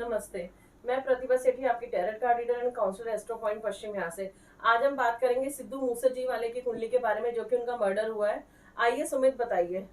नमस्ते। मैं प्रतिभा सेठी, आपकी tarot card reader and counsellor astro point पश्चिम यहाँ से। आज हम बात करेंगे सिद्धू मूसेजी वाले की कुंडली के बारे में, जो कि उनका मर्डर हुआ है। आइए सुमित, बताइए।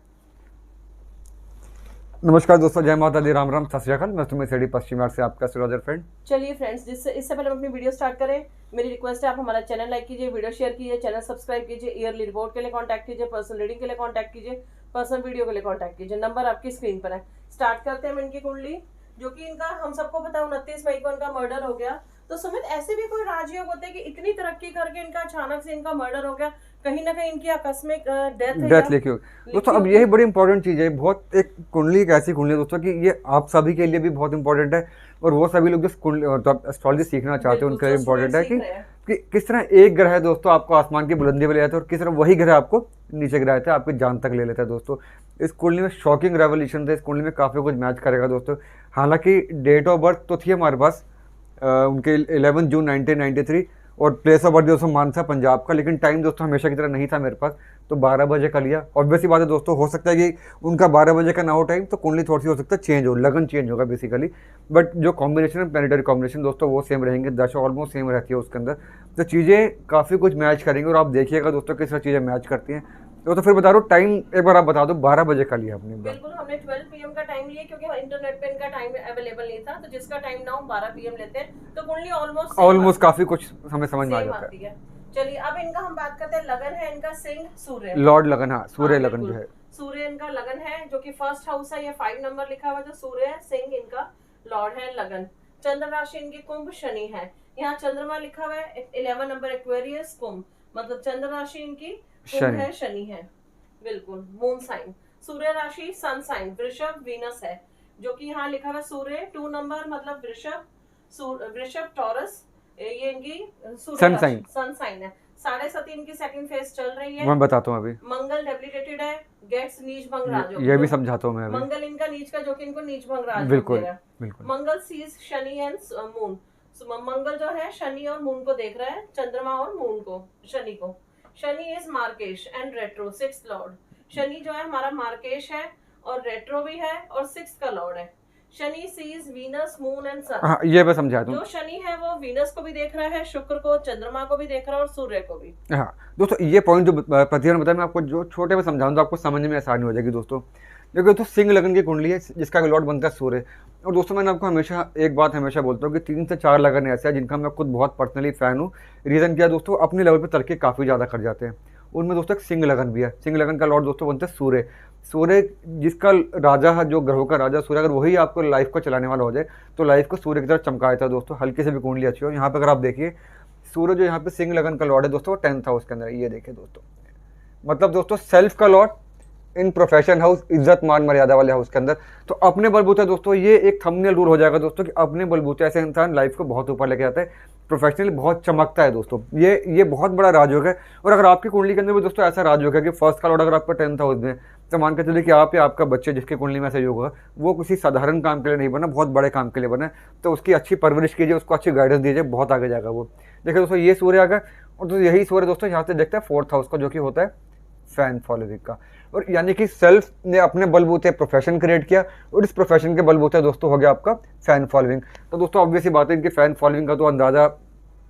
नमस्कार दोस्तों, जय माता दी, राम राम, सत श्री अकाल। मैं तुम्हें सेठी पश्चिम घाट से आपका सुराजर फ्रेंड। चलिए फ्रेंड्स, इससे पहले हम अपनी वीडियो स्टार्ट करें, मेरी रिक्वेस्ट है आप हमारा चैनल लाइक कीजिए, वीडियो शेयर कीजिए, चैनल सब्सक्राइब कीजिए, ईयरली रिपोर्ट के लिए कॉन्टैक्ट कीजिए, पर्सनल रीडिंग के लिए कॉन्टैक्ट कीजिए, पर्सनल वीडियो के लिए कॉन्टैक्ट कीजिए। नंबर आपकी स्क्रीन पर है। स्टार्ट करते हैं हम इनकी कुंडली, जो कि इनका हम सबको पता है 29 मई को इनका मर्डर हो गया। तो सुमित, ऐसे भी कोई राजयोग होते हैं कि इतनी तरक्की करके इनका अचानक से इनका मर्डर हो गया? कहीं ना कहीं इनकी आकस्मिक डेथ लिखी होगी दोस्तों। अब यही बड़ी इंपॉर्टेंट चीज़ है। बहुत एक कुंडली एक ऐसी कुंडली है दोस्तों कि ये आप सभी के लिए भी बहुत इंपॉर्टेंट है, और वो सभी लोग जो एस्ट्रोलॉजी सीखना चाहते हैं उनके लिए इंपॉर्टेंट है कि किस तरह एक ग्रह है दोस्तों आपको आसमान की बुलंदी पे ले जाता है, और किस तरह वही ग्रह आपको नीचे गिराता है, आपकी जान तक ले लेता है दोस्तों। इस कुंडली में शॉकिंग रेवोल्यूशन थे। इस कुंडली में काफ़ी कुछ मैच करेगा दोस्तों। हालांकि डेट ऑफ बर्थ तो थी हमारे पास उनके 11 जून 1993, और प्लेस ऑफ बर्थ दोस्तों मानसा पंजाब का, लेकिन टाइम दोस्तों हमेशा की तरह नहीं था मेरे पास, तो 12 बजे का लिया। ऑब्वियसली बात है दोस्तों, हो सकता है कि उनका 12 बजे का ना हो टाइम, तो कुंडली थोड़ी सी हो सकता है चेंज हो, लगन चेंज होगा बेसिकली, बट जो कॉम्बिनेशन है प्लैनेटरी कॉम्बिनेशन दोस्तों वो सेम रहेंगे। दशा ऑलमोस्ट सेम रहती है उसके अंदर, तो चीज़ें काफ़ी कुछ मैच करेंगे, और आप देखिएगा दोस्तों किस तरह चीज़ें मैच करती हैं। तो फिर बता रहा हूँ, टाइम एक बार आप बता दो। 12 बजे का लिया आपने? बिल्कुल, हमने 12 PM का टाइम लिया, क्योंकि इंटरनेट पे इनका टाइम अवेलेबल नहीं था, तो जिसका टाइम ना हम 12 PM लेते हैं, तो कुंडली ऑलमोस्ट काफ़ी कुछ हमें समझ में आ जाता है। चलिए, अब इनका हम बात करते हैं। लगन है इनका सिंह सूर्य, लॉर्ड लगन, हाँ सूर्य लगन जो है, सूर्य इनका लगन है, जो कि फर्स्ट हाउस है, ये 5 नंबर लिखा हुआ है, जो सूर्य है, सिंह इनका लॉर्ड है लगन। चंद्र राशि इनकी कुंभ, शनि है। यहाँ चंद्रमा लिखा हुआ है 11 नंबर एक्वेरियस कुंभ, मतलब चंद्र राशि इनकी कुंभ है, शनि है। बिल्कुल, मून साइन। सूर्य राशि सन साइन वृषभ वीनस है, जो कि यहाँ लिखा हुआ सूर्य 2 नंबर, मतलब वृषभ टॉरस, ये इनकी सन साइन है। 7.5 इनकी सेकंड फेज चल रही है। मैं बताता हूँ अभी। मंगल डेबिलिटेटेड है, गेट्स नीच भंग राजयोग, ये भी समझाता हूँ मैं अभी। मंगल इनका नीच का, जो कि इनको नीच भंग राजयोग बिल्कुल दे रहा है। बिल्कुल। मंगल सीज शनि एंड मून। मंगल जो है शनि और मून को देख रहा है, चंद्रमा और मून को, शनि को। शनि इज मार्केश and retro 6th lord. Shani जो है हमारा मार्केश है, और रेट्रो भी है, और 6th का लॉर्ड है। Shani sees Venus moon and sun. हाँ, ये मैं समझा दूं। जो शनि है वो वीनस को भी देख रहा है, शुक्र को, चंद्रमा को भी देख रहा है, और सूर्य को भी। हाँ दोस्तों, ये पॉइंट जो प्रतिभा ने बताया, मैं आपको जो छोटे में समझाऊं तो आपको समझने में आसानी हो जाएगी दोस्तों। देखो दोस्तों, सिंह लगन की कुंडली है जिसका लॉर्ड बनता है सूर्य। और दोस्तों, मैंने आपको हमेशा एक बात हमेशा बोलता हूँ कि 3 से 4 लगन ऐसे हैं जिनका मैं खुद बहुत पर्सनली फैन हूँ। रीज़न क्या है दोस्तों, अपने लेवल पर तरक्की काफ़ी ज़्यादा कर जाते हैं। उनमें दोस्तों एक सिंह लगन भी है। सिंह लगन का लॉर्ड दोस्तों बनता है सूर्य। सूर्य जिसका राजा है, जो ग्रहों का राजा सूर्य, अगर वही आपको लाइफ को चलाने वाला हो जाए, तो लाइफ को सूर्य की तरह चमका देता है दोस्तों। हल्की से भी कुंडली अच्छी हो। यहाँ पे अगर आप देखिए, सूर्य जो यहाँ पे सिंह लगन का लॉर्ड है दोस्तों, वो 10th हाउस के अंदर, ये देखिए दोस्तों, मतलब दोस्तों सेल्फ का लॉर्ड इन प्रोफेशन हाउस, इज्जत मान मर्यादा वाले हाउस के अंदर। तो अपने बलबूते दोस्तों, ये एक थंबनेल रूल हो जाएगा दोस्तों कि अपने बलबूते ऐसे इंसान लाइफ को बहुत ऊपर लेके आता है, प्रोफेशनली बहुत चमकता है दोस्तों। ये बहुत बड़ा राजयोग है। और अगर आपकी कुंडली के अंदर भी दोस्तों ऐसा राजयोग है कि फर्स्ट का लॉर्ड अगर आपका 10th हाउस में, तो मान के चलिए कि आप या आपका बच्चे जिसके कुंडली में ऐसा योग होगा, वो किसी साधारण काम के लिए नहीं बना, बहुत बड़े काम के लिए बना, तो उसकी अच्छी परवरिश कीजिए, उसको अच्छी गाइडेंस दीजिए, बहुत आगे जाएगा वो। देखिए दोस्तों, ये सूर्य आ गया, और तो यही सूर्य दोस्तों यहाँ से देखते हैं 4th हाउस का, जो कि होता है फैन फॉलोइंग का। और यानी कि सेल्फ ने अपने बलबूते प्रोफेशन क्रिएट किया, और इस प्रोफेशन के बलबूते दोस्तों हो गया आपका फैन फॉलोइंग। तो दोस्तों ऑब्वियसली बात है, इनकी फैन फॉलोइंग का तो अंदाज़ा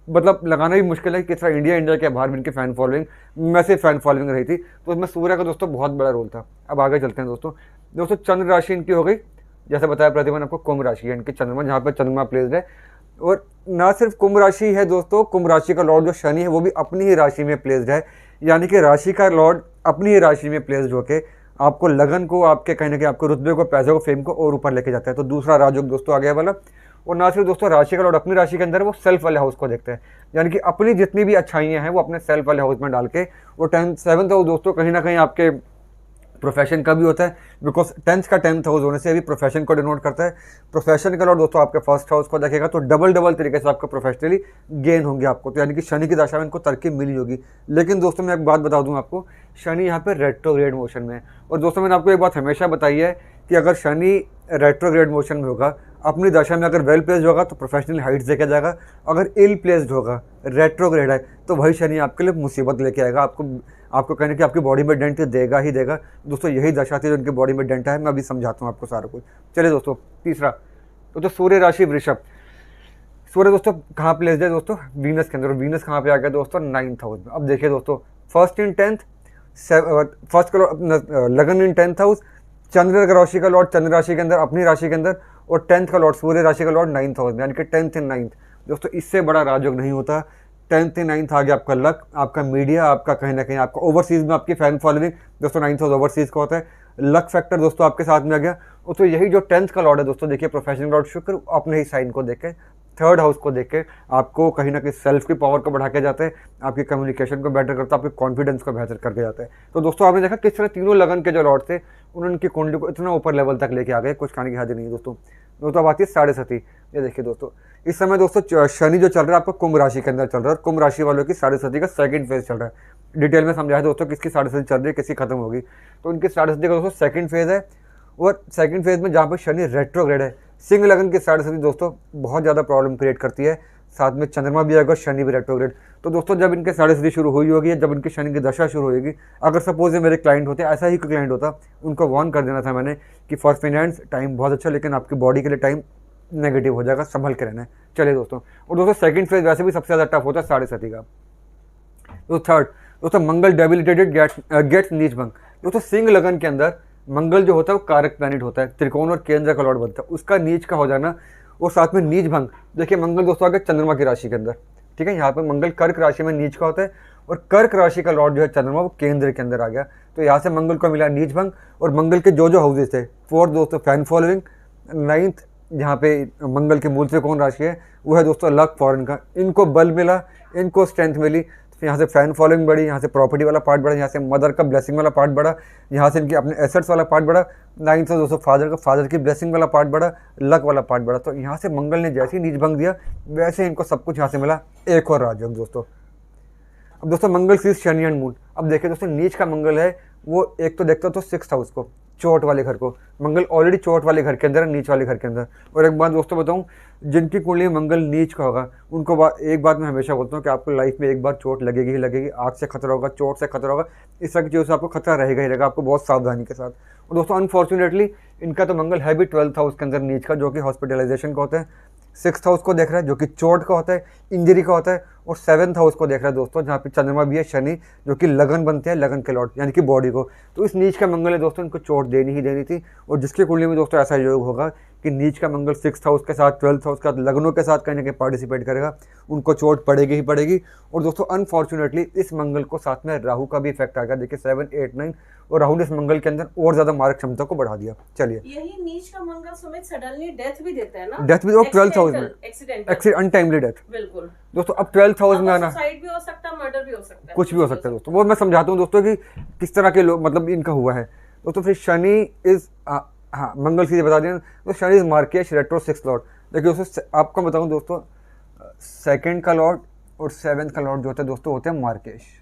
मतलब लगाना भी मुश्किल है कि किस तरह इंडिया के बाहर भी इनकी fan following, massive fan following रही थी। तो उसमें सूर्य का दोस्तों बहुत बड़ा रोल था। अब आगे चलते हैं दोस्तों। चंद्र राशि इनकी हो गई, जैसे बताया प्रतिभा ने आपको, कुंभ राशि है इनकी चंद्रमा, जहाँ पर चंद्रमा प्लेस्ड है। और ना सिर्फ कुंभ राशि है दोस्तों, कुंभ राशि का लॉर्ड जो शनि है वो भी अपनी ही राशि में प्लेस्ड है। यानी कि राशि का लॉर्ड अपनी ही राशि में प्लेस्ड होकर आपको लगन को, आपके कहीं ना कहीं आपको रुतबे को, पैसे को, फेम को और ऊपर लेके जाता है। तो दूसरा राजयोग दोस्तों आ गया वाला। और ना सिर्फ दोस्तों राशि का लॉर्ड अपनी राशि के अंदर, वो सेल्फ वाले हाउस को देखते हैं, यानी कि अपनी जितनी भी अच्छाइयाँ हैं वो अपने सेल्फ वाले हाउस में डाल के, वो 7th हाउस दोस्तों कहीं ना कहीं आपके प्रोफेशन का भी होता है, बिकॉज 10th का 10th हाउस होने से भी प्रोफेशन को डिनोट करता है। प्रोफेशन का लॉर्ड दोस्तों आपके फर्स्ट हाउस को देखेगा, तो डबल तरीके से आपको प्रोफेशनली गेन होंगे आपको। तो यानी कि शनि की दशा में इनको तरक्की मिली होगी। लेकिन दोस्तों मैं एक बात बता दूं आपको, शनि यहाँ पे रेट्रोग्रेड मोशन में है। और दोस्तों मैंने आपको एक बात हमेशा बताई है कि अगर शनि रेट्रोग्रेड मोशन में होगा, अपनी दशा में अगर वेल प्लेस्ड होगा तो प्रोफेशनल हाइट्स देके जाएगा, अगर इल प्लेस्ड होगा, रेट्रोग्रेड है, तो वही शनि आपके लिए मुसीबत लेके आएगा, आपको कहने कि आपकी बॉडी में डेंट देगा ही देगा। दोस्तों यही दशा थी जो उनकी बॉडी में डेंट है, मैं अभी समझाता हूँ आपको सारा कुछ। चलिए दोस्तों, तीसरा तो सूर्य राशि वृषभ। सूर्य दोस्तों कहाँ प्लेस्ड है दोस्तों, वीनस के अंदर। वीनस कहाँ पे आ गया दोस्तों, 9th हाउस में। अब देखिए दोस्तों, फर्स्ट इन 10th, फर्स्ट का लगन इन 10th हाउस, चंद्र राशि का लॉर्ड चंद्र राशि के अंदर, अपनी राशि के अंदर, और 10th का लॉर्ड सूर्य राशि का लॉर्ड 9th हाउस में, यानी कि 10th इन 9th। दोस्तों इससे बड़ा राजयोग नहीं होता। 10th इन 9th आ गया आपका लक, आपका मीडिया, आपका कहीं ना कहीं आपका ओवरसीज में आपकी फैन फॉलोइंग। दोस्तों 9th हाउस ओवरसीज का होता है। लक फैक्टर दोस्तों आपके साथ में आ गया। और तो यही जो 10th का लॉर्ड है दोस्तों, देखिए प्रोफेशनल लॉर्ड शुक्र अपने ही साइन को देख के, 3rd हाउस को देख के आपको कहीं ना कहीं सेल्फ की पावर को बढ़ा के जाते हैं, आपकी कम्युनिकेशन को बेटर करता है, आपके कॉन्फिडेंस को बेहतर करके जाते हैं। तो दोस्तों आपने देखा किस तरह तीनों लगन के जो लॉर्ड थे उन्होंने उनकी कुंडली को इतना ऊपर लेवल तक लेके आ गए, कुछ खाने की हद नहीं है दोस्तों। दोस्तों अब आती है साढ़े सती। ये देखिए दोस्तों, इस समय दोस्तों शनि जो चल रहा है आपको कुंभ राशि के अंदर चल रहा है, और कुंभ राशि वालों की साढ़े सती का सेकंड फेज चल रहा है। डिटेल में समझाया दोस्तों किसकी साढ़े सती चल रही है, किसकी खत्म होगी। तो उनकी साढ़े सती का दोस्तों सेकंड फेज है, और सेकंड फेज में जहाँ पर शनि रेट्रोग्रेड है, सिंह लगन की साढ़े सती दोस्तों बहुत ज़्यादा प्रॉब्लम क्रिएट करती है। साथ में चंद्रमा भी आएगा, शनि भी रेट्रोग्रेड। तो दोस्तों जब इनके साढ़े सती शुरू हुई होगी, जब इनकी शनि की दशा शुरू होगी, अगर सपोज ये मेरे क्लाइंट होते, ऐसा ही कोई क्लाइंट होता, उनको वार्न कर देना था मैंने कि फॉर फाइनेंस टाइम बहुत अच्छा, लेकिन आपकी बॉडी के लिए टाइम नेगेटिव हो जाएगा, संभल के रहना है। चलिए दोस्तों, और दोस्तों सेकंड फेज वैसे भी सबसे ज़्यादा टफ होता है साढ़े सती का। तो थर्ड दोस्तों, मंगल डेबिलिटेटेड गेट्स नीच भंग। दोस्तों सिंह लगन के अंदर मंगल जो होता है वो कारक प्लैनेट होता है, त्रिकोण और केंद्र का लॉर्ड बनता है, उसका नीच का हो जाना और साथ में नीच भंग। देखिए मंगल दोस्तों आ गया चंद्रमा की राशि के अंदर, ठीक है, यहाँ पर मंगल कर्क राशि में नीच का होता है, और कर्क राशि का लॉर्ड जो है चंद्रमा वो केंद्र के अंदर आ गया। तो यहाँ से मंगल को मिला नीच भंग, और मंगल के जो जो हाउसेज थे, 4th दोस्तों फैन फॉलोइंग, 9th जहाँ पे मंगल की मूल त्रिकोण राशि है वो है दोस्तों लक फॉरेन का, इनको बल मिला, इनको स्ट्रेंथ मिली। यहाँ से फैन फॉलोइंग बढ़ी, यहाँ से प्रॉपर्टी वाला पार्ट बढ़ा, यहाँ से मदर का ब्लेसिंग वाला पार्ट बढ़ा, यहाँ से इनकी अपने एसेट्स वाला पार्ट बढ़ा, 9th से दोस्तों फादर की ब्लेसिंग वाला पार्ट बढ़ा, लक वाला पार्ट बढ़ा। तो यहाँ से मंगल ने जैसे ही नीच भंग दिया, वैसे इनको सब कुछ यहाँ से मिला, एक और राजयोग दोस्तों। अब दोस्तों मंगल सीज शनि एंड मून। अब देखिए दोस्तों नीच का मंगल है वो एक तो देखता तो 6th हाउस को, चोट वाले घर को। मंगल ऑलरेडी चोट वाले घर के अंदर है, नीच वाले घर के अंदर। और एक बात दोस्तों बताऊं, जिनकी कुंडली मंगल नीच का होगा उनको एक बात मैं हमेशा बोलता हूँ कि आपको लाइफ में एक बार चोट लगेगी ही लगेगी। आग से खतरा होगा, चोट से खतरा होगा, इस तरह की चीज़ों से आपको खतरा रहेगा ही रहेगा, आपको बहुत सावधानी के साथ। और दोस्तों अनफॉर्चुनेटली इनका तो मंगल है भी 12th हाउस के अंदर नीच का, जो कि हॉस्पिटलाइजेशन का होता है। 6th हाउस को देख रहा है जो कि चोट का होता है, इंजरी का होता है, और 7th हाउस को देख रहा है दोस्तों जहाँ पे चंद्रमा भी है, शनि जो कि लगन बनते हैं, लगन के लॉर्ड यानी कि बॉडी को। तो इस नीच का मंगल है दोस्तों, इनको चोट देनी ही देनी थी। और जिसकी कुंडली में दोस्तों ऐसा योग होगा कि नीच का मंगल 6th हाउस के साथ, 12th हाउस के साथ, लगनों के साथ कहीं ना कहीं पार्टिसिपेट करेगा, उनको चोट पड़ेगी ही पड़ेगी। और दोस्तों अनफॉर्चुनेटली इस मंगल को साथ में राहु का भी इफेक्ट आ गया, देखिए 7, 8, 9, और राहु ने इस मंगल के अंदर और ज्यादा मारक क्षमता को बढ़ा दिया। चलिए, यही नीच का मंगल सुमित सडनली डेथ भी देता है ना, डेथ भी, और 12th हाउस में एक्सीडेंटल, अनटाइमली डेथ। बिल्कुल दोस्तों अब 12th हाउस में आना, सुसाइड भी हो सकता है, मर्डर भी हो सकता है, कुछ भी हो सकता है दोस्तों। वो मैं समझाता हूँ दोस्तों कि किस तरह के लोग मतलब इनका हुआ है दोस्तों। फिर शनि इज हाँ मंगल सीधे बता दें तो शनि इज मार्केश रेट्रो 6th लॉर्ड। देखिए दोस्तों आपको बताऊँ दोस्तों, 2nd का लॉर्ड और 7th का लॉर्ड जो होता है दोस्तों होते हैं मार्केश।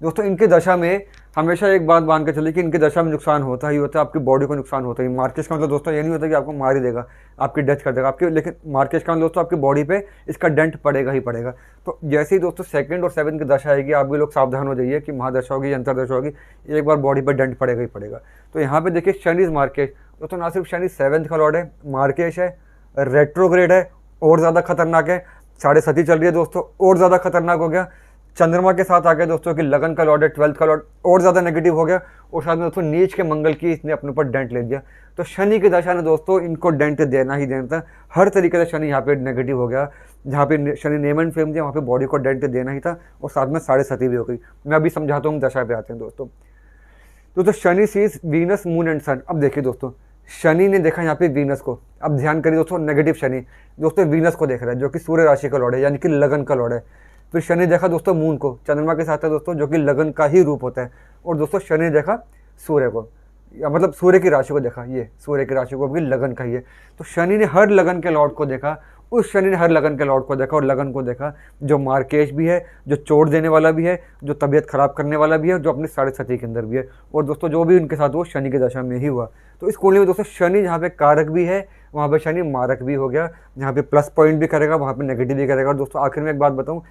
दोस्तों इनके दशा में हमेशा एक बात मान के चलिए कि इनके दशा में नुकसान होता ही होता है, आपकी बॉडी को नुकसान होता ही। मार्केश का मतलब दोस्तों ये नहीं होता कि आपको मार ही देगा, आपकी डेथ कर देगा आपकी, लेकिन मार्केश का मतलब दोस्तों आपकी बॉडी पे इसका डेंट पड़ेगा ही पड़ेगा। तो जैसे ही दोस्तों 2nd और 7th की दशा आएगी, आप भी लोग सावधान हो जाइए कि महादशा होगी, अंतरदशा होगी, एक बार बॉडी पर डेंट पड़ेगा ही पड़ेगा। तो यहाँ पे देखिए शनि मार्केश दोस्तों, ना सिर्फ शनि 7th का लॉर्ड है, मार्केश है, रेट्रोग्रेड है, और ज़्यादा खतरनाक है, साढ़े सती चल रही है दोस्तों, और ज़्यादा खतरनाक हो गया। चंद्रमा के साथ आ गया दोस्तों कि लगन का लॉर्ड है, 12th का लॉर्ड, और ज़्यादा नेगेटिव हो गया। और साथ में दोस्तों नीच के मंगल की इसने अपने ऊपर डेंट ले दिया। तो शनि की दशा ने दोस्तों इनको डेंट देना ही देना था, हर तरीके से शनि यहाँ पे नेगेटिव हो गया। जहाँ पे शनि नेम एंड फेम दिया वहाँ पे बॉडी को डेंट देना ही था, और साथ में साढ़े सती भी हो गई। मैं अभी समझाता हूँ दशा पे आते हैं दोस्तों Shani sees Venus moon and sun. अब देखिए दोस्तों शनि ने देखा यहाँ पे वीनस को, अब ध्यान करिए दोस्तों नेगेटिव शनि दोस्तों वीनस को देख रहा है जो कि सूर्य राशि का लॉर्ड है यानी कि लगन का लॉर्ड है। फिर शनि देखा दोस्तों मून को, चंद्रमा के साथ है दोस्तों जो कि लगन का ही रूप होता है। और दोस्तों शनि देखा सूर्य को, या मतलब सूर्य की राशि को देखा, ये सूर्य की राशि को भी लगन का ही है। तो शनि ने हर लगन के लॉर्ड को देखा, उस शनि ने हर लगन के लॉर्ड को देखा और लगन को देखा जो मार्केश भी है, जो चोट देने वाला भी है, जो तबीयत खराब करने वाला भी है, जो अपनी साढ़े सती के अंदर भी है। और दोस्तों जो भी उनके साथ वो शनि की दशा में ही हुआ। तो इस कुंडली में दोस्तों शनि जहाँ पे कारक भी है वहाँ पे शनि मारक भी हो गया, जहाँ पे प्लस पॉइंट भी करेगा वहाँ पे नेगेटिव भी करेगा। और दोस्तों आखिर में एक बात बताऊँ,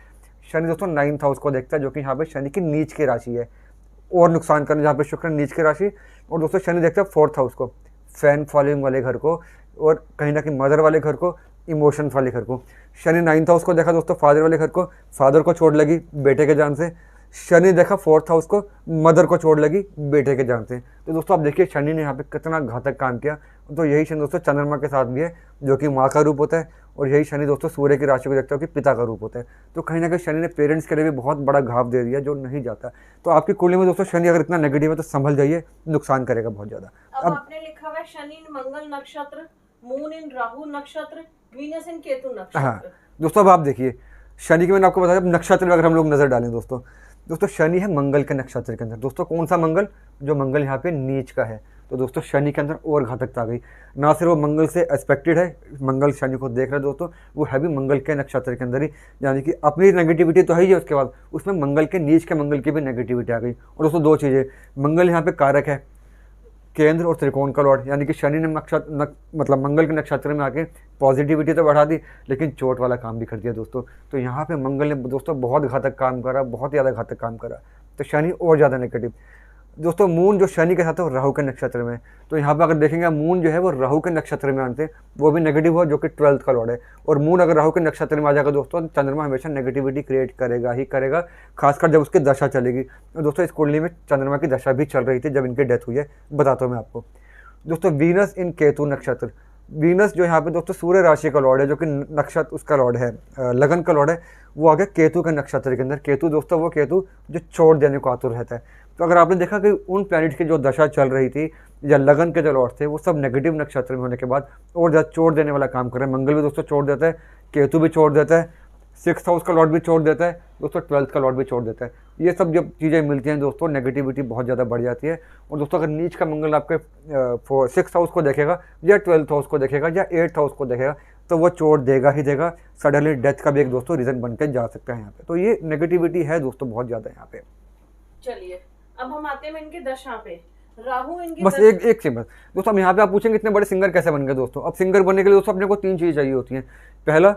शनि दोस्तों 9th हाउस को देखता है जो कि यहाँ पे शनि की नीच की राशि है, और नुकसान करना जहाँ पे शुक्र नीच की राशि। और दोस्तों शनि देखता है 4th हाउस को, फैन फॉलोइंग वाले घर को, और कहीं ना कहीं मदर वाले घर को, इमोशंस वाले घर को। शनि 9th हाउस को देखा दोस्तों, फादर वाले घर को, फादर को चोट लगी बेटे के जान से। शनि देखा 4th हाउस को, मदर को चोट लगी बेटे के जान से। तो दोस्तों आप देखिए शनि ने यहाँ पे कितना घातक काम किया। तो यही शनि दोस्तों चंद्रमा के साथ भी है, जो कि माँ का रूप होता है, और यही शनि दोस्तों सूर्य की राशि को देखते हो कि पिता का रूप होता है। तो कहीं ना कहीं शनि ने पेरेंट्स के लिए भी बहुत बड़ा घाव दे दिया जो नहीं जाता। तो आपकी कुंडली में दोस्तों शनि अगर इतना नेगेटिव है तो संभल जाइए, नुकसान करेगा बहुत ज्यादा। अब आपने लिखा हुआ है शनि इन मंगल नक्षत्र, मून इन राहु नक्षत्र, वीनस इन केतु नक्षत्र। हाँ दोस्तों, अब आप देखिए शनि की मैंने आपको बताया, नक्षत्र में अगर हम लोग नजर डालें दोस्तों शनि है मंगल के नक्षत्र के अंदर। दोस्तों कौन सा मंगल? जो मंगल यहाँ पे नीच का है। तो दोस्तों शनि के अंदर और घातकता आ गई। ना सिर्फ वो मंगल से एस्पेक्टेड है, मंगल शनि को देख रहा है दोस्तों, वो है भी मंगल के नक्षत्र के अंदर ही, यानी कि अपनी नेगेटिविटी तो है ही है, उसके बाद उसमें मंगल के नीच के मंगल की भी नेगेटिविटी आ गई। और दोस्तों दो चीज़ें, मंगल यहाँ पे कारक है, केंद्र और त्रिकोण का लॉर्ड, यानी कि शनि ने मतलब मंगल के नक्षत्र में आके पॉजिटिविटी तो बढ़ा दी, लेकिन चोट वाला काम भी कर दिया दोस्तों। तो यहाँ पे मंगल ने दोस्तों बहुत घातक काम करा, बहुत ज़्यादा घातक काम करा। तो शनि और ज़्यादा नेगेटिव। दोस्तों मून जो शनि के साथ है वो राहु के नक्षत्र में, तो यहाँ पे अगर देखेंगे मून जो है वो राहु के नक्षत्र में आते वो भी नेगेटिव हुआ, जो कि 12th का लॉर्ड है। और मून अगर राहु के नक्षत्र में आ जाएगा दोस्तों, चंद्रमा हमेशा नेगेटिविटी क्रिएट करेगा ही करेगा, खासकर जब उसकी दशा चलेगी। और दोस्तों इस कुंडली में चंद्रमा की दशा भी चल रही थी जब इनकी डेथ हुई है, बताता हूँ मैं आपको। दोस्तों वीनस इन केतु नक्षत्र, वीनस जो यहाँ पे दोस्तों सूर्य राशि का लॉर्ड है, जो कि नक्षत्र उसका लॉर्ड है, लगन का लॉर्ड है, वो आ गया केतु के नक्षत्र के अंदर। केतु दोस्तों वो केतु जो चोट देने को आतुर रहता है। तो अगर आपने देखा कि उन प्लैनेट की जो दशा चल रही थी या लगन के जो लॉर्ड थे वो सब नेगेटिव नक्षत्र में होने के बाद और ज़्यादा चोट देने वाला काम कर रहे हैं। मंगल भी दोस्तों चोट देता है, केतु भी चोट देता है, 6th हाउस का लॉर्ड भी चोट देता है दोस्तों, 12th का लॉर्ड भी चोट देता है। ये सब जब चीज़ें मिलती हैं दोस्तों, नेगेटिविटी बहुत ज़्यादा बढ़ जाती है। और दोस्तों अगर नीच का मंगल आपके 6th हाउस को देखेगा या 12th हाउस को देखेगा या 8th हाउस को देखेगा, तो वो चोट देगा ही देगा। सडनली डेथ का भी एक दोस्तों रीज़न बन के जा सकता है यहाँ पे। तो ये नेगेटिविटी है दोस्तों बहुत ज़्यादा यहाँ पे। चलिए अब हम आते हैं इनकी दशा पे। राहु इनकी बस एक चीज बस दोस्तों, हम यहाँ पे आप पूछेंगे इतने बड़े सिंगर कैसे बन गए दोस्तों। अब सिंगर बनने के लिए दोस्तों अपने को 3 चीज़ें चाहिए होती हैं। पहला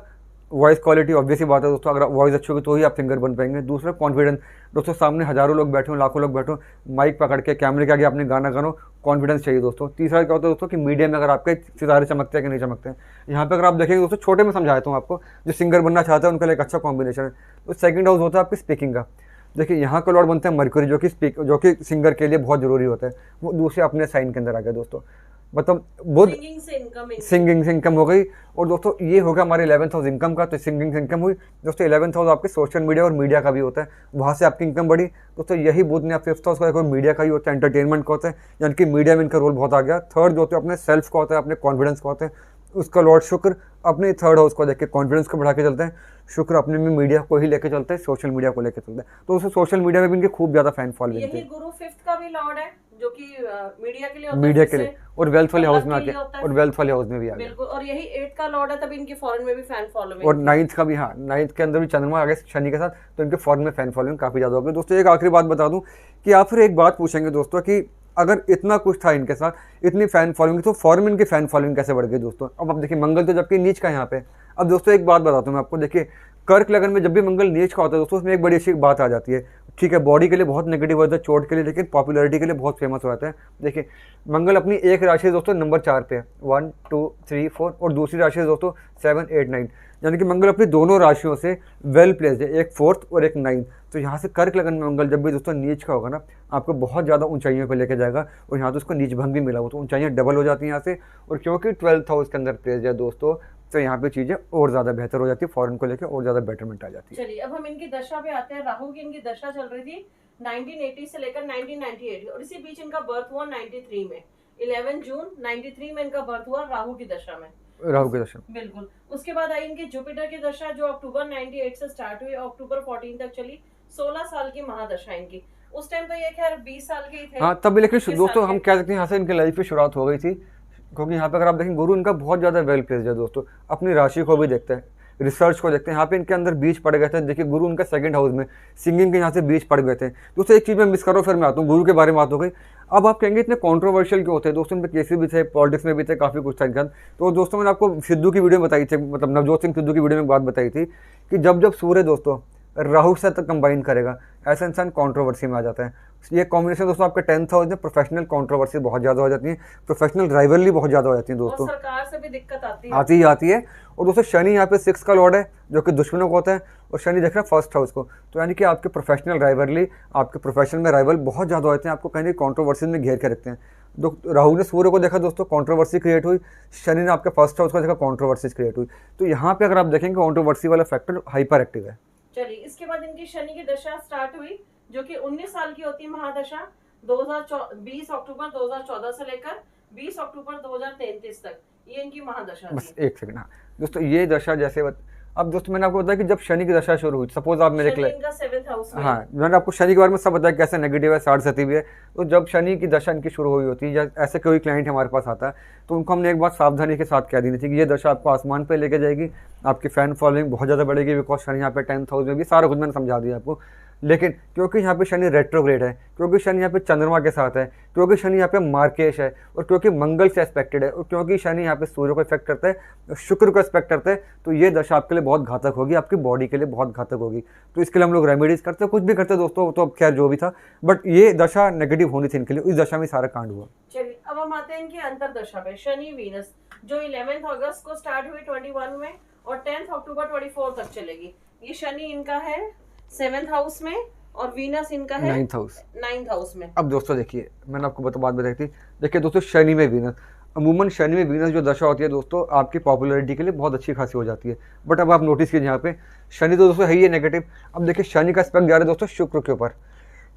वॉइस क्वालिटी, ऑब्वियस ही बात है दोस्तों, अगर वॉइस अच्छी होगी तो ही आप सिंगर बन पाएंगे। दूसरा कॉन्फिडेंस, दोस्तों सामने हजारों लोग बैठे हो, लाखों लोग बैठो, माइक पकड़ के कैमरे के आगे आपने गाना गानो, कॉन्फिडेंस चाहिए दोस्तों। तीसरा क्या होता है दोस्तों कि मीडिया में अगर आपके सितारे चमकते हैं कि नहीं चमकते हैं। यहाँ पे अगर आप देखेंगे दोस्तों, छोटे में समझाता हूँ आपको, जो सिंगर बनना चाहता है उनके लिए एक अच्छा कॉम्बिनेशन है। तो 2nd हाउस होता है आपकी स्पीकिंग का। देखिए यहाँ का लॉर्ड बनता है मरकरी, जो कि सिंगर के लिए बहुत जरूरी होता है। वो दूसरे अपने साइन के अंदर आ गया दोस्तों, मतलब बुध सिंगिंग से इनकम हो गई। और दोस्तों ये होगा हमारे 11th हाउस इनकम का, तो सिंगिंग से इनकम हुई दोस्तों। 11th हाउस आपके सोशल मीडिया और मीडिया का भी होता है, वहाँ से आपकी इनकम बढ़ी दोस्तों। यही बुध ने 5th हाउस का देखो, मीडिया का ही होता है, एंटरटेनमेंट का होता है, यानी कि मीडिया में इनका रोल बहुत आ गया। 3rd जो होता है अपने सेल्फ का होता है, अपने कॉन्फिडेंस का होता है, उसका लॉर्ड शुक्र अपने 3rd हाउस को देख के कॉन्फिडेंस को बढ़ा के चलते हैं। शुक्र अपने में मीडिया को ही लेके चलता है, सोशल मीडिया को लेके चलता है। तो उससे सोशल मीडिया में भी इनके खूब ज्यादा फैन फॉलोइंग थी। यही गुरु 5th का भी लॉर्ड है, जो कि मीडिया के लिए होता मीडिया है, के लिए, और वेल्थ वाले हाउस में आके, और वेल्थ वाले हाउस में भी आ गया बिल्कुल। और यही 8th का लॉर्ड है, तभी इनकी फॉरेन में भी फैन फॉलोइंग। और 9th का भी, हाँ 9th के अंदर भी चंद्रमा आ गया शनि के साथ, तो इनके फॉरेन में फैन फॉलोइंग काफी ज्यादा हो गई दोस्तों। एक आखिरी बात बता दूं कि आप फिर एक बात पूछेंगे दोस्तों कि अगर इतना कुछ था इनके साथ, इतनी फैन फॉलोइंग, तो फॉरेन में इनकी फैन फॉलोइंग कैसे बढ़ गई दोस्तों। अब आप देखिए मंगल तो जबकि नीच का यहाँ पे। अब दोस्तों एक बात बताता हूँ मैं आपको, देखिए कर्क लगन में जब भी मंगल नीच का होता है दोस्तों, उसमें एक बड़ी अच्छी बात आ जाती है। ठीक है, बॉडी के लिए बहुत नेगेटिव होता है, चोट के लिए, लेकिन पॉपुलैरिटी के लिए बहुत फेमस हो जाता है। देखिए मंगल अपनी एक राशि दोस्तों नंबर 4 पे है, 1 2 3 4, और दूसरी राशि दोस्तों 7 8 9, यानी कि मंगल अपनी दोनों राशियों से वेल प्लेस्ड है, एक 4th और एक 9th। तो यहाँ से कर्क लगन में मंगल जब भी दोस्तों नीच का होगा ना, आपको बहुत ज़्यादा ऊंचाइयों पे लेके जाएगा। और यहाँ तो उसको नीच भंग भी मिला हो, तो ऊंचाइयाँ डबल हो जाती हैं यहाँ से। और क्योंकि 12th हाउस के अंदर प्लेस्ड है दोस्तों, तो यहाँ पे चीज़ें और ज़्यादा बेहतर हो जाती है, फॉरेन को लेकर और ज़्यादा बेटरमेंट आ जाती है। चलिए अब हम इनकी दशा पे आते हैं। राहु की इनकी दशा चल रही थी 1980 से लेकर 1998, और इसी बीच इनका बर्थ हुआ 93 में। 11 जून 93 में इनका बर्थ हुआ राहु की दशा में, राहु की दशा बिल्कुल। उसके बाद आई इनकी जुपिटर की दशा, जो अक्टूबर 98 से स्टार्ट हुई, अक्टूबर 14 तक चली। 16 साल की महादशा इनकी। उस टाइम तो ये खैर 20 साल के ही थे। हाँ तब भी, लेकिन दोस्तों हम कह सकते हैं यहाँ से इनकी लाइफ की शुरुआत हो गई थी, क्योंकि यहाँ पे अगर आप देखें गुरु इनका बहुत ज़्यादा वेल प्लेस्ड है दोस्तों। अपनी राशि को भी देखते हैं, रिसर्च को देखते हैं, यहाँ पे इनके अंदर बीज पड़ गए थे। देखिए गुरु उनका 2nd हाउस में, सिंगिंग के यहाँ से बीज पड़ गए थे दोस्तों। एक चीज़ मैं मिस करो, फिर मैं आता हूँ, गुरु के बारे में बात हो गई। अब आप कहेंगे इतने कंट्रोवर्शियल क्यों होते हैं दोस्तों, इनमें केसेस भी थे, पॉलिटिक्स में भी थे, काफ़ी कुछ था इनके। तो दोस्तों मैंने आपको सिद्धू की वीडियो बताई थी, मतलब नवजोत सिंह सिद्धू की वीडियो में बात बताई थी कि जब जब सूर्य दोस्तों राहु से तक कंबाइन करेगा, ऐसा इंसान कंट्रोवर्सी में आ जाता है। ये कॉम्बिनेशन दोस्तों आपके 10th हाउस में प्रोफेशनल कंट्रोवर्सी बहुत ज़्यादा हो जाती है, प्रोफेशनल राइवलरी बहुत ज़्यादा हो जाती है और दोस्तों, सरकार से भी दिक्कत आती है। आती ही आती है। और दोस्तों शनि यहाँ पे 6 का लॉर्ड है जो कि दुश्मनों को होता है, और शनि देख रहा है फर्स्ट हाउस को, तो यानी कि आपके प्रोफेशनल राइवलरी, आपके प्रोफेशन में राइवल बहुत ज़्यादा होते हैं, आपको कहीं कॉन्ट्रोवर्सी में घेर के रखते हैं। राहु ने सूर्य को देखा दोस्तों, कंट्रोवर्सी क्रिएट हुई, शनि ने आपके फर्स्ट हाउस को देखा, कंट्रोवर्सी क्रिएट हुई। तो यहाँ पे अगर आप देखेंगे कंट्रोवर्सी वाला फैक्टर हाइपर एक्टिव है। चलिए, इसके बाद इनकी शनि की दशा स्टार्ट हुई जो कि 19 साल की होती है महादशा, 2020 अक्टूबर 2014 से लेकर 20 अक्टूबर 2033 तक, ये इनकी महादशा बस थी। एक सेकंड, हाँ दोस्तों ये दशा जैसे अब दोस्तों मैंने आपको बताया कि जब शनि की दशा शुरू हुई, सपोज आप मेरे शनि इनका 7th हाउस में। हाँ, मैंने आपको शनि के बारे में सब बताया कैसे नेगेटिव है, साढ़ सती भी है। तो जब शनि की दशा इनकी शुरू हुई होती है, या ऐसे कोई क्लाइंट हमारे पास आता है, तो उनको हमने एक बात सावधानी के साथ कह देनी थी कि ये दशा आपको आसमान पे लेके जाएगी, आपकी फैन फॉलोइंग बहुत ज़्यादा बढ़ेगी, बिकॉज शनि यहाँ पे 10th हाउस में भी, सारा कुछ मैंने समझा दिया आपको। लेकिन क्योंकि यहाँ पे शनि रेट्रोग्रेड है, क्योंकि शनि यहाँ पे चंद्रमा के साथ है, क्योंकि शनि यहाँ पे मार्केश है, और क्योंकि मंगल से एस्पेक्टेड है, और क्योंकि शनि यहाँ पे सूर्य को इफेक्ट करता है, शुक्र को एस्पेक्ट करता है, तो ये दशा आपके लिए बहुत घातक होगी, आपकी बॉडी के लिए बहुत घातक होगी। तो इसके लिए हम लोग रेमेडीज करते हैं, कुछ भी करते हैं दोस्तों, तो अब खैर जो भी था, बट ये दशा नेगेटिव होनी थी इनके लिए, इस दशा में सारा कांड हुआ। चलिए, अब हम आते हैं इनकी अंतरदशा पे। शनि वीनस जो 11 अगस्त को स्टार्ट हुई 21 में और 10 अक्टूबर 24 तक चलेगी। ये शनि इनका है 7th हाउस में और वीनस इनका है 9th हाउस में। अब दोस्तों देखिए, मैंने आपको बात बताई थी, देखिए दोस्तों शनि में वीनस, अमूमन शनि में वीनस जो दशा होती है दोस्तों, आपकी पॉपुलैरिटी के लिए बहुत अच्छी खासी हो जाती है। बट अब आप नोटिस कीजिए यहाँ पे शनि तो दोस्तों है ही है नेगेटिव। अब देखिए शनि का एस्पेक्ट जा रहा है दोस्तों शुक्र के ऊपर,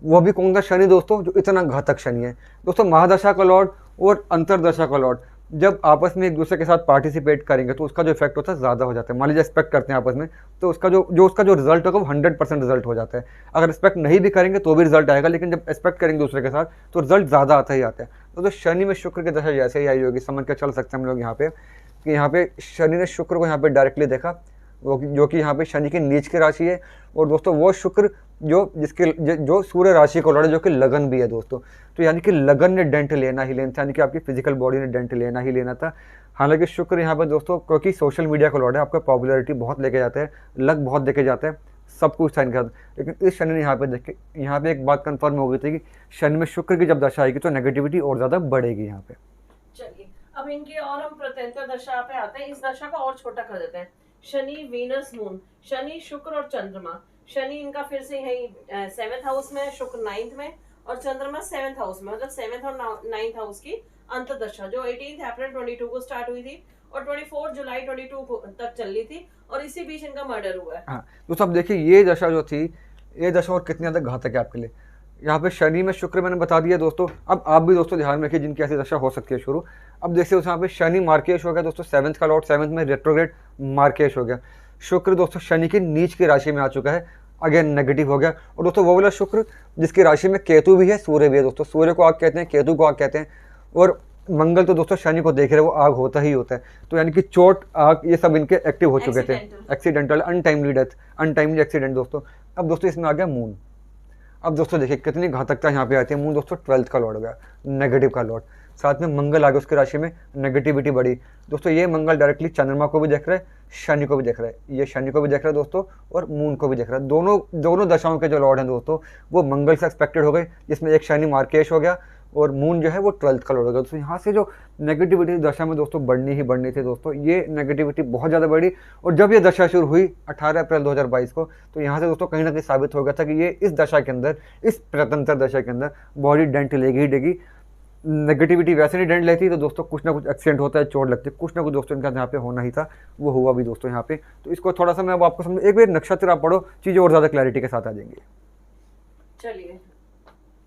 वो भी कौन सा शनि दोस्तों, जो इतना घातक शनि है दोस्तों, महादशा का लॉर्ड और अंतरदशा का लॉर्ड जब आपस में एक दूसरे के साथ पार्टिसिपेट करेंगे तो उसका जो इफेक्ट होता है ज़्यादा हो जाता है। मान लीजिए एक्सपेक्ट करते हैं आपस में, तो उसका उसका जो रिजल्ट होगा वो 100% रिजल्ट हो जाता है। अगर एक्सपेक्ट नहीं भी करेंगे तो भी रिजल्ट आएगा, लेकिन जब एक्सपेक्ट करेंगे दूसरे के साथ तो रिजल्ट ज़्यादा आता ही आता है। तो शनि में शुक्र की दशा जैसे ही आई होगी, समझ के चल सकते हैं हम लोग यहाँ पे कि यहाँ पे शनि ने शुक्र को यहाँ पे डायरेक्टली देखा, वो जो कि यहाँ पे शनि की नीच की राशि है, और दोस्तों वो शुक्र जो सूर्य राशि को लड़े, जो कि लगन भी है दोस्तों। तो यानी कि लगन ने डेंट लेना ही लेना था, यानी कि आपकी फिजिकल बॉडी ने डेंट लेना ही लेना था। हालांकि शुक्र यहाँ पर दोस्तों क्योंकि सोशल मीडिया को लौटा है, आपका पॉपुलैरिटी बहुत लेके जाता है, लक बहुत देके जाता है, सब कुछ था इनका। लेकिन इस शनि ने यहाँ पे देख के यहाँ पे एक बात कंफर्म हो गई थी कि शनि में शुक्र की जब दशा आएगी तो नेगेटिविटी और ज़्यादा बढ़ेगी यहाँ पे। चलिए, अब इनकी और हम प्रत्यंतर दशा पे आते हैं। इस दशा को और छोटा कर देते हैं। शनि वीनस मून, शनि शुक्र और चंद्रमा। शनि इनका फिर से यही 7th हाउस में, शुक्र 9th में और चंद्रमा 7th हाउस में, मतलब 7th और 9th हाउस की अंतर्दशा जो 18 अप्रैल 22 को स्टार्ट हुई थी और 24 जुलाई 22 तक चल रही थी, और इसी बीच इनका मर्डर हुआ है। हाँ दोस्तों, अब देखिए ये दशा जो थी, ये दशा और कितनी ज़्यादा घातक है आपके लिए। यहाँ पे शनि में शुक्र मैंने बता दिया दोस्तों। अब आप भी दोस्तों ध्यान रखिए जिनकी ऐसी दशा हो सकती है शुरू। अब देखिए यहाँ पे शनि मार्केश हो गया दोस्तों, 7th का लॉर्ड 7th में रेट्रोग्रेड मार्केश हो गया। शुक्र दोस्तों शनि की नीच की राशि में आ चुका है, अगेन नेगेटिव हो गया। और दोस्तों वो वाला शुक्र जिसकी राशि में केतु भी है, सूर्य भी है दोस्तों। सूर्य को आग कहते हैं, केतु को आग कहते हैं, और मंगल तो दोस्तों शनि को देख रहे वो आग होता ही होता है। तो यानी कि चोट, आग, ये सब इनके एक्टिव हो चुके थे। Accidental, untimely death, untimely accident दोस्तों। अब दोस्तों इसमें आ गया मून। अब दोस्तों देखिए कितनी घातकता यहाँ पे आती है। मून दोस्तों 12th का लॉर्ड हो गया, नेगेटिव का लॉर्ड, साथ में मंगल आ गया उसकी राशि में, नेगेटिविटी बढ़ी दोस्तों। ये मंगल डायरेक्टली चंद्रमा को भी देख रहा है, शनि को भी देख रहा है, ये शनि को भी देख रहा है दोस्तों, और मून को भी देख रहा है। दोनों दशाओं के जो लॉर्ड हैं दोस्तों वो मंगल से एक्सपेक्टेड हो गए, जिसमें एक शनि मार्केश हो गया और मून जो है वो 12th का लॉर्ड हो गया दोस्तों। यहाँ से जो नेगेटिविटी दशा में दोस्तों बढ़नी ही बढ़नी थी दोस्तों, ये नेगेटिविटी बहुत ज़्यादा बढ़ी। और जब ये दशा शुरू हुई 18 अप्रैल 2022 को, तो यहाँ से दोस्तों कहीं ना कहीं साबित हो गया था कि ये इस दशा के अंदर, इस प्रतंत्र दशा के अंदर बॉडी डेंट लेगी ही लेगी। नेगेटिविटी वैसे नहीं डेंट लेती तो दोस्तों कुछ ना कुछ एक्सीडेंट होता है, चोट लगती है, कुछ ना कुछ दोस्तों इनका यहाँ पे होना ही था, वो हुआ भी दोस्तों यहाँ पे। तो इसको थोड़ा सा मैं अब आपको समझ, एक बार नक्षत्र आप पढ़ो, चीज़ें और ज़्यादा क्लैरिटी के साथ आ जाएंगी। चलिए,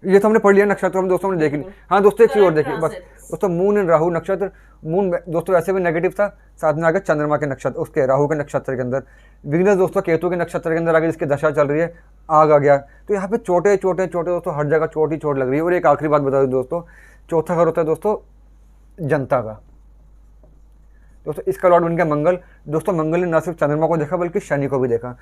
ये तो हमने पढ़ लिया नक्षत्र, हम दोस्तों ने देख ली। हाँ दोस्तों एक चीज और देखिए बस दोस्तों, मून एंड राहु नक्षत्र। मून दोस्तों वैसे भी नेगेटिव था, साथ में आगे चंद्रमा के नक्षत्र, उसके राहु के नक्षत्र के अंदर। वीनस दोस्तों केतु के नक्षत्र के अंदर आगे, जिसकी दशा चल रही है, आग आ गया। तो यहाँ पे छोटे छोटे छोटे दोस्तों हर जगह चोट ही चोट लग रही है। और एक आखिरी बात बता दूँ दोस्तों, चौथा घर होता है दोस्तों जनता का दोस्तों, इसका लॉर्ड बन गया मंगल। दोस्तों मंगल ने न सिर्फ चंद्रमा को देखा बल्कि शनि को भी देखा,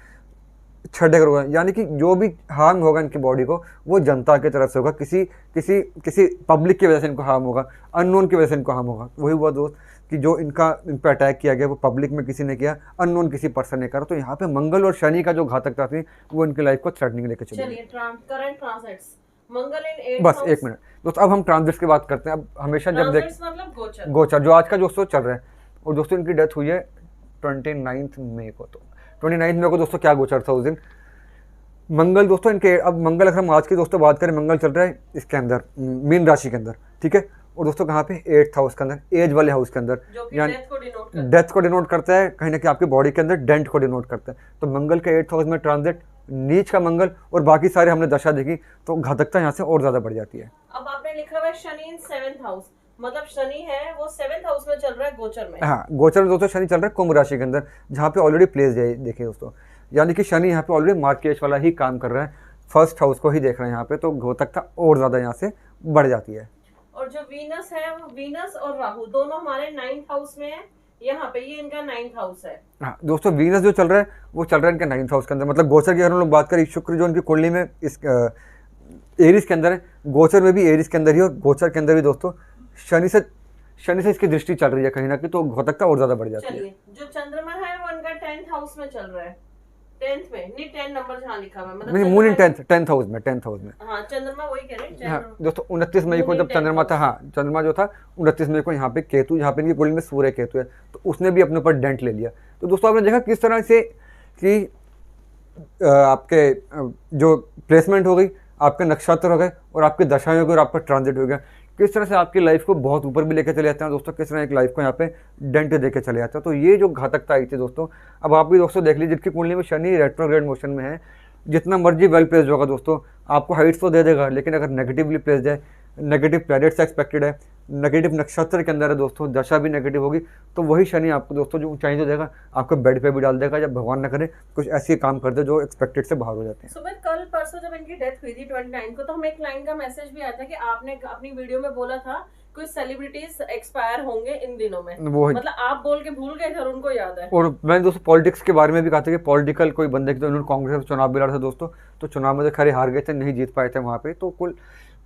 छठे ग्रह, यानी कि जो भी हार्म होगा इनकी बॉडी को वो जनता की तरफ से होगा, किसी पब्लिक की वजह से इनको हार्म होगा, अननोन की वजह से इनको हार्म होगा। वही हुआ दोस्त कि जो इन पर अटैक किया गया वो पब्लिक में किसी ने किया, अननोन किसी पर्सन ने करा। तो यहाँ पे मंगल और शनि का जो घातकता थी वो इनकी लाइफ को थ्रेटनिंग लेकर चली। चलिए, करंट ट्रांसिट्स मंगल इन 8th बस हाउस। एक मिनट दोस्तों, अब हम ट्रांजिट्स की बात करते हैं। अब हमेशा जब देख ट्रांजिट्स मतलब गोचर। गोचर जो आज का दोस्तों चल रहा है, और दोस्तों इनकी डेथ हुई है 29 मई को। तो 29 मई को दोस्तों क्या गोचर था उस दिन? मंगल दोस्तों इनके, अब मंगल अगर हम आज की दोस्तों बात करें, मंगल चल रहा है इसके अंदर मीन राशि के अंदर, ठीक है। और दोस्तों कहाँ पे? 8th हाउस के अंदर, एज वाले हाउस के अंदर, जो कि यानी डेथ को डेथ को डिनोट डिनोट करता करता है, कहीं ना कहीं आपकी बॉडी के अंदर डेंट को डिनोट करता है। तो मंगल के 8th हाउस में ट्रांजिट, नीच का मंगल, और बाकी सारे हमने दशा देखी, तो घातकता यहाँ से और ज्यादा बढ़ जाती है। अब आपने लिखा हुआ है शनि इन 7th हाउस, मतलब शनि है वो 7th हाउस में चल रहा है गोचर में। हाँ, गोचर में दोस्तों शनि चल रहा है कुंभ राशि के अंदर, जहाँ पे ऑलरेडी प्लेस है, देखिए दोस्तों, यानी कि शनि यहाँ पे ऑलरेडी मार्केश वाला ही काम कर रहा है, फर्स्ट हाउस को ही देख रहे हैं यहाँ पे, तो घातकता और ज्यादा यहाँ से बढ़ जाती है। और जो वीनस है, वो वीनस और राहु दोनों हमारे 9th हाउस में है, यहाँ पे ये इनका 9th हाउस है। हाँ दोस्तों, वीनस जो चल रहा है वो चल रहा है इनके 9th हाउस के अंदर, मतलब गोचर की अगर हम लोग बात करें, शुक्र जो उनकी कुंडली में इस एरिस के अंदर है, गोचर में भी एरिस के अंदर ही, और गोचर के अंदर भी दोस्तों शनि से इसकी दृष्टि चल रही है कहीं ना कहीं, तो घातकता और ज्यादा बढ़ जाती है। चलिए, जो चंद्रमा है वो इनका 10th हाउस में चल रहा है, 10th में नहीं, 10 नंबर जहाँ लिखा हुआ है, मतलब मून इन 10th हाउस में, 10th हाउस में। हाँ चंद्रमा वही कह रहे हैं। हाँ दोस्तों, 29 मई को Moon in जब चंद्रमा 10th था, हाँ चंद्रमा जो था 29 मई को, यहाँ पे केतु, यहाँ पे इनकी कुंडली में सूर्य केतु है, तो उसने भी अपने ऊपर डेंट ले लिया। तो दोस्तों आपने देखा किस तरह से कि आपके जो प्लेसमेंट हो गई, आपके नक्षत्र हो गए, और आपकी दशाएं हो गई, और आपका ट्रांजिट हो गया, किस तरह से आपकी लाइफ को बहुत ऊपर भी लेके चले जाते हैं दोस्तों, किस तरह एक लाइफ को यहाँ पे डेंट देके चले जाते हैं। तो ये जो घातकता आई थी दोस्तों, अब आप भी दोस्तों देख लीजिए, जिसकी कुंडली में शनि रेट्रोग्रेड मोशन में है, जितना मर्जी वेल प्लेस्ड होगा दोस्तों, आपको हाइट्स तो दे देगा, लेकिन अगर नेगेटिवली प्लेस्ड है, नेगेटिव प्लैनेट्स एक्सपेक्टेड है, नेगेटिव नक्षत्र के अंदर है दोस्तों, दशा भी नेगेटिव होगी, तो वही शनि आपको दोस्तों जो ऊंचाई तो देगा, आपको बेड पे भी डाल देगा, जब भगवान न करे कुछ ऐसे काम कर दे जो एक्सपेक्टेड से बाहर हो जाते हैं। सुमित, कल परसों जब इनकी डेथ हुई थी 29 को, तो हमें एक लाइन का मैसेज भी आया था कि आपने अपनी वीडियो में बोला था कुछ सेलिब्रिटीज एक्सपायर होंगे इन दिनों में, वो मतलब आप बोल के भूल गए थे और उनको याद है। और मैंने दोस्तों पॉलिटिक्स के बारे में भी कहा था कि पॉलिटिकल कोई बंदे की, तो उन्होंने कांग्रेस चुनाव भी लड़ा था दोस्तों, तो चुनाव में तो खरे हार गए थे, नहीं जीत पाए थे वहाँ पे। तो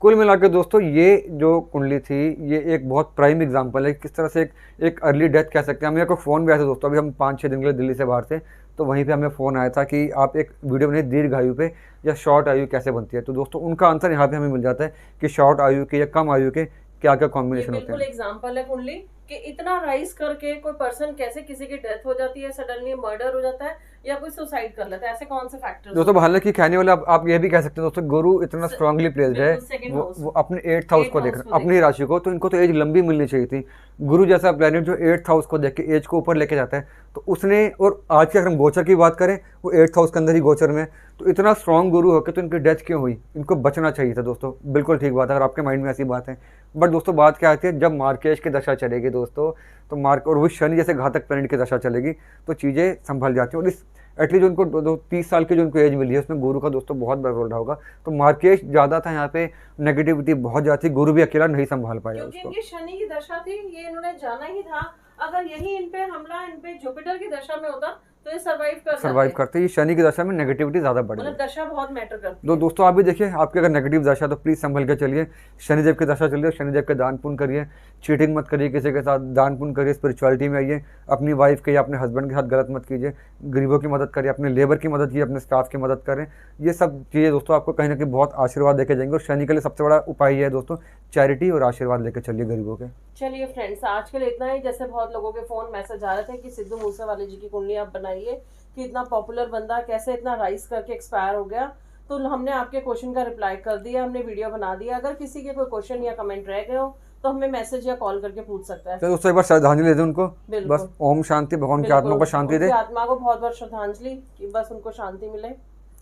कुल मिला के दोस्तों ये जो कुंडली थी, ये एक बहुत प्राइम एग्जांपल है किस तरह से एक अर्ली डेथ कह सकते हैं। हमें को फ़ोन भी आया था दोस्तों, अभी हम 5-6 दिन के लिए दिल्ली से बाहर थे, तो वहीं पे हमें फ़ोन आया था कि आप एक वीडियो बनाइए दीर्घ आयु पे या शॉर्ट आयु कैसे बनती है। तो दोस्तों उनका आंसर यहाँ पे हमें मिल जाता है कि शॉर्ट आयु के या कम आयु के क्या क्या कॉम्बिनेशन होते हैं। बिल्कुल एग्जांपल है कुंडली कि इतना राइज करके कोई पर्सन कैसे किसी की डेथ हो जाती है, सडनली मर्डर हो जाता है, या कोई सुसाइड कर लेता है, ऐसे कौन से फैक्टर्स। दोस्तों हालांकि कहने वाले आप ये भी कह सकते हैं दोस्तों, गुरु इतना स्ट्रांगली प्लेस्ड है, वो अपने 8th हाउस को देख रहे हैं, अपनी राशि को, तो इनको तो एज लंबी मिलनी चाहिए थी। गुरु जैसा प्लेनेट जो 8th हाउस को देख के एज को ऊपर लेके जाता है, तो उसने, और आज के अगर हम गोचर की बात करें, वो 8th हाउस के अंदर ही गोचर में, तो इतना स्ट्रांग गुरु होकर तो इनकी डेथ क्यों हुई? इनको बचना चाहिए था दोस्तों, बिल्कुल ठीक बात है अगर आपके माइंड में ऐसी बात है। बट दोस्तों बात क्या आती है, जब मार्केश की दशा चलेगी दोस्तों, तो और वो शनि जैसे घातक प्लेनेट की दशा चलेगी, तो चीज़ें संभल जाती हैं। और इस एटलीस्ट उनको 30 साल की जो उनको एज मिली है, उसमें गुरु का दोस्तों बहुत बड़ा रोल रहा होगा। तो मार्केश ज़्यादा था यहाँ पे, नेगेटिविटी बहुत ज़्यादा थी, गुरु भी अकेला नहीं संभाल पाया क्योंकि उसको। इनकी शनि की दशा थी, ये इन्होंने जाना ही था। अगर यही इन पे हमला इन पे जुपिटर की दशा में होता तो ये सर्वाइव करते। ये शनि की दशा में नेगेटिविटी ज़्यादा बढ़ मतलब गई। दशा बहुत मैटर करती है। दोस्तों आप भी देखिए, आपके अगर नेगेटिव दशा तो प्लीज़ संभल के चलिए। शनिदेव की दशा चलिए, शनिदेव के दान पुण्य करिए, चीटिंग मत करिए किसी के साथ, दान पुण्य करिए, स्पिरिचुअलिटी में आइए, अपनी वाइफ के या अपने हस्बैंड के साथ गलत मत कीजिए, गरीबों की मदद करिए, अपने लेबर की मदद कीजिए, अपने स्टाफ की मदद करें। ये सब चीज़ें दोस्तों आपको कहीं ना कहीं बहुत आशीर्वाद देके जाएंगे। और शनि के लिए सबसे बड़ा उपाय ये है दोस्तों, चैरिटी और आशीर्वाद लेके चलिए गरीबों के। चलिए फ्रेंड्स, आज के लिए इतना ही। जैसे बहुत लोगों के फोन मैसेज आ रहे थे कि सिद्धू मूसेवाले जी की कुंडली आप बनाइए, कि इतना पॉपुलर बंदा कैसे इतना राइज करके एक्सपायर हो गया, तो हमने आपके क्वेश्चन का रिप्लाई कर दिया, हमने वीडियो बना दिया। अगर किसी के कोई क्वेश्चन या कमेंट रह गए हो तो हमें मैसेज या कॉल करके पूछ सकता है। तो दोस्तों एक बार श्रद्धांजलि दे दें उनको, बस ओम शांति, भगवान की आत्मा को शांति दे, आत्मा को बहुत बहुत श्रद्धांजलि कि बस उनको शांति मिले।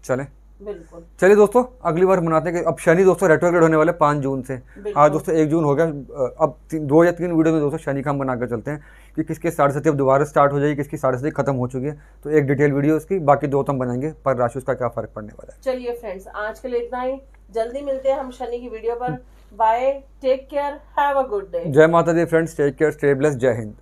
चले बिल्कुल। चलिए दोस्तों, अगली बार मनाते हैं कि अब शनि दोस्तों रेट्रोग्रेड होने वाले 5 जून से। आज दोस्तों 1 जून हो गया, अब 2 या 3 वीडियो में दोस्तों शनि का हम बनाकर चलते हैं कि किसके 7:30 अब दोबारा स्टार्ट हो जाएगी, किसकी 7:30 खत्म हो चुकी है, तो एक डिटेल वीडियो उसकी, बाकी 2 तो हम बनाएंगे पर राशि उसका क्या फर्क पड़ने वाला है। चलिए फ्रेंड्स, आज के लिए इतना ही। जल्दी मिलते हैं हम शनि की वीडियो पर। Bye, take care, have a good day. जय माता दी friends, take care, stay blessed, जय हिंद।